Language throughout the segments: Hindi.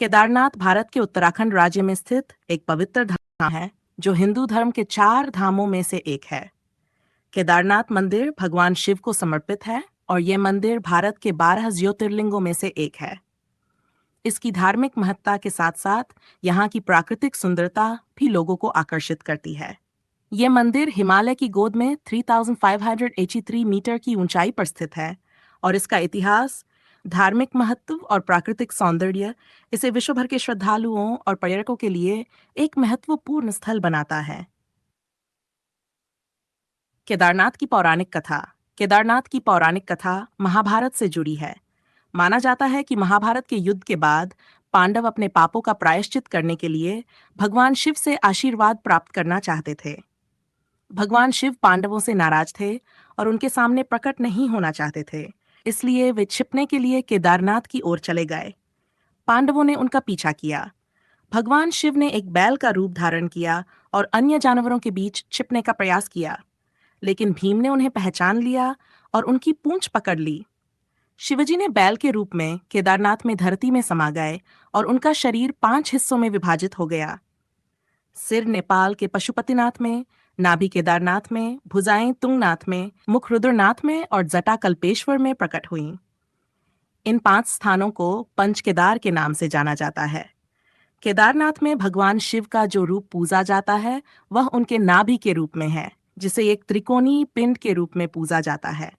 केदारनाथ भारत के उत्तराखंड राज्य में स्थित एक पवित्र धाम है जो हिंदू धर्म के 4 धामों में से एक है। केदारनाथ मंदिर भगवान शिव को समर्पित है और यह मंदिर भारत के 12 ज्योतिर्लिंगों में से एक है। इसकी धार्मिक महत्ता के साथ साथ यहाँ की प्राकृतिक सुंदरता भी लोगों को आकर्षित करती है। यह मंदिर हिमालय की गोद में 3583 मीटर की ऊंचाई पर स्थित है और इसका इतिहास, धार्मिक महत्व और प्राकृतिक सौंदर्य इसे विश्व भर के श्रद्धालुओं और पर्यटकों के लिए एक महत्वपूर्ण स्थल बनाता है। केदारनाथ की पौराणिक कथा महाभारत से जुड़ी है। माना जाता है कि महाभारत के युद्ध के बाद पांडव अपने पापों का प्रायश्चित करने के लिए भगवान शिव से आशीर्वाद प्राप्त करना चाहते थे। भगवान शिव पांडवों से नाराज थे और उनके सामने प्रकट नहीं होना चाहते थे, इसलिए वे छिपने के लिए केदारनाथ की ओर चले गए। पांडवों ने उनका पीछा किया। भगवान शिव ने एक बैल का रूप धारण किया और अन्य जानवरों के बीच छिपने का प्रयास किया, लेकिन भीम ने उन्हें पहचान लिया और उनकी पूंछ पकड़ ली। शिवजी ने बैल के रूप में केदारनाथ में धरती में समा गए और उनका शरीर 5 हिस्सों में विभाजित हो गया। सिर नेपाल के पशुपतिनाथ में, नाभि केदारनाथ में, भुजाएं तुंगनाथ में, मुख रुद्रनाथ में और जटा कल्पेश्वर में प्रकट हुईं। इन 5 स्थानों को पंच केदार के नाम से जाना जाता है। केदारनाथ में भगवान शिव का जो रूप पूजा जाता है वह उनके नाभि के रूप में है, जिसे एक त्रिकोणीय पिंड के रूप में पूजा जाता है।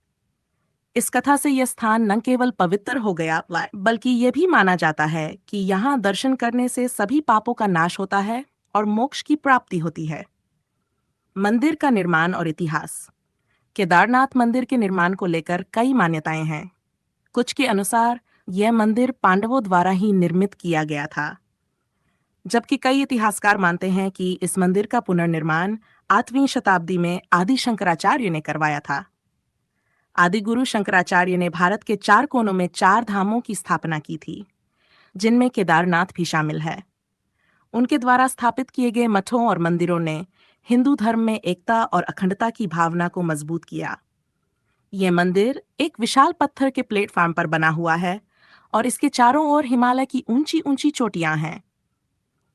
इस कथा से यह स्थान न केवल पवित्र हो गया, बल्कि यह भी माना जाता है कि यहाँ दर्शन करने से सभी पापों का नाश होता है और मोक्ष की प्राप्ति होती है। मंदिर का निर्माण और इतिहास। केदारनाथ मंदिर के निर्माण को लेकर कई मान्यताएं हैं। कुछ के अनुसार यह मंदिर पांडवों द्वारा ही निर्मित किया गया था, जबकि कई इतिहासकार मानते हैं कि इस मंदिर का पुनर्निर्माण 8वीं शताब्दी में आदि शंकराचार्य ने करवाया था। आदि गुरु शंकराचार्य ने भारत के 4 कोनों में 4 धामों की स्थापना की थी, जिनमें केदारनाथ भी शामिल है। उनके द्वारा स्थापित किए गए मठों और मंदिरों ने हिंदू धर्म में एकता और अखंडता की भावना को मजबूत किया। यह मंदिर एक विशाल पत्थर के प्लेटफॉर्म पर बना हुआ है और इसके चारों ओर हिमालय की ऊंची ऊंची चोटियां हैं।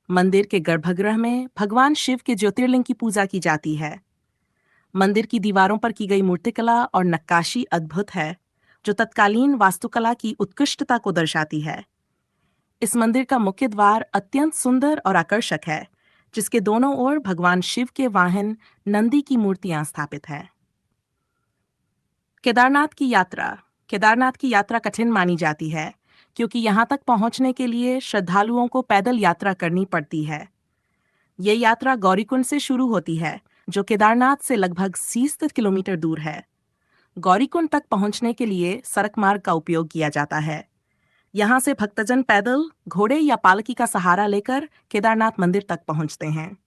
मंदिर के गर्भगृह में भगवान शिव के ज्योतिर्लिंग की पूजा की जाती है। मंदिर की दीवारों पर की गई मूर्तिकला और नक्काशी अद्भुत है, जो तत्कालीन वास्तुकला की उत्कृष्टता को दर्शाती है। इस मंदिर का मुख्य द्वार अत्यंत सुंदर और आकर्षक है, जिसके दोनों ओर भगवान शिव के वाहन नंदी की मूर्तियां स्थापित हैं। केदारनाथ की यात्रा कठिन मानी जाती है, क्योंकि यहाँ तक पहुँचने के लिए श्रद्धालुओं को पैदल यात्रा करनी पड़ती है। यह यात्रा गौरीकुंड से शुरू होती है, जो केदारनाथ से लगभग 30 किलोमीटर दूर है। गौरीकुंड तक पहुँचने के लिए सड़क मार्ग का उपयोग किया जाता है। यहाँ से भक्तजन पैदल, घोड़े या पालकी का सहारा लेकर केदारनाथ मंदिर तक पहुँचते हैं।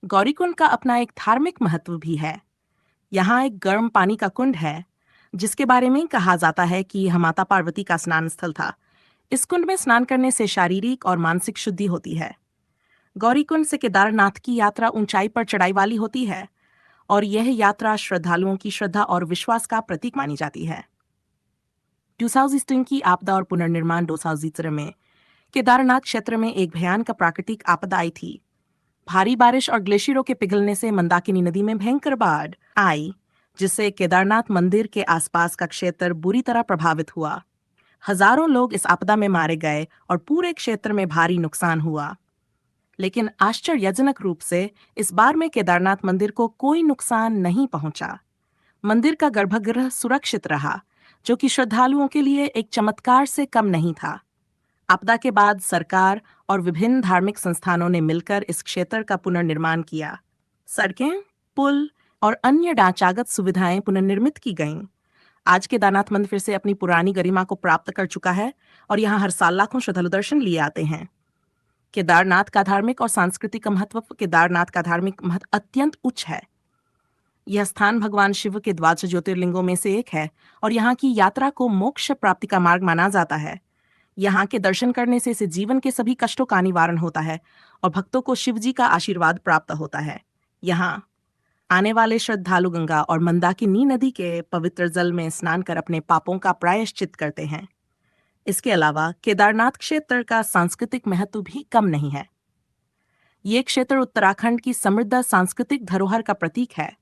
गौरीकुंड का अपना एक धार्मिक महत्व भी है। यहाँ एक गर्म पानी का कुंड है, जिसके बारे में कहा जाता है कि यह माता पार्वती का स्नान स्थल था। इस कुंड में स्नान करने से शारीरिक और मानसिक शुद्धि होती है। गौरीकुंड से केदारनाथ की यात्रा ऊंचाई पर चढ़ाई वाली होती है और यह यात्रा श्रद्धालुओं की श्रद्धा और विश्वास का प्रतीक मानी जाती है। 2016 की आपदा और पुनर्निर्माण 2017 में केदारनाथ क्षेत्र में एक भयानक प्राकृतिक आपदा आई थी। भारी बारिश और ग्लेशियरों के पिघलने से मंदाकिनी नदी में भयंकर बाढ़ आई, जिससे केदारनाथ मंदिर के आसपास का क्षेत्र बुरी तरह प्रभावित हुआ। हजारों लोग इस आपदा में मारे गए और पूरे क्षेत्र में भारी नुकसान हुआ। लेकिन आश्चर्यजनक रूप से इस बार में केदारनाथ मंदिर को कोई नुकसान नहीं पहुंचा। मंदिर का गर्भगृह सुरक्षित रहा, जो कि श्रद्धालुओं के लिए एक चमत्कार से कम नहीं था। आपदा के बाद सरकार और विभिन्न धार्मिक संस्थानों ने मिलकर इस क्षेत्र का पुनर्निर्माण किया। सड़कें, पुल और अन्य ढांचागत सुविधाएं पुनर्निर्मित की गईं। आज केदारनाथ मंदिर फिर से अपनी पुरानी गरिमा को प्राप्त कर चुका है और यहाँ हर साल लाखों श्रद्धालु दर्शन लिए आते हैं। केदारनाथ का धार्मिक और सांस्कृतिक महत्व अत्यंत उच्च है। यह स्थान भगवान शिव के 12 ज्योतिर्लिंगों में से एक है और यहाँ की यात्रा को मोक्ष प्राप्ति का मार्ग माना जाता है। यहाँ के दर्शन करने से इसे जीवन के सभी कष्टों का निवारण होता है और भक्तों को शिव जी का आशीर्वाद प्राप्त होता है। यहाँ आने वाले श्रद्धालु गंगा और मंदाकिनी नदी के पवित्र जल में स्नान कर अपने पापों का प्रायश्चित करते हैं। इसके अलावा केदारनाथ क्षेत्र का सांस्कृतिक महत्व भी कम नहीं है। ये क्षेत्र उत्तराखंड की समृद्ध सांस्कृतिक धरोहर का प्रतीक है।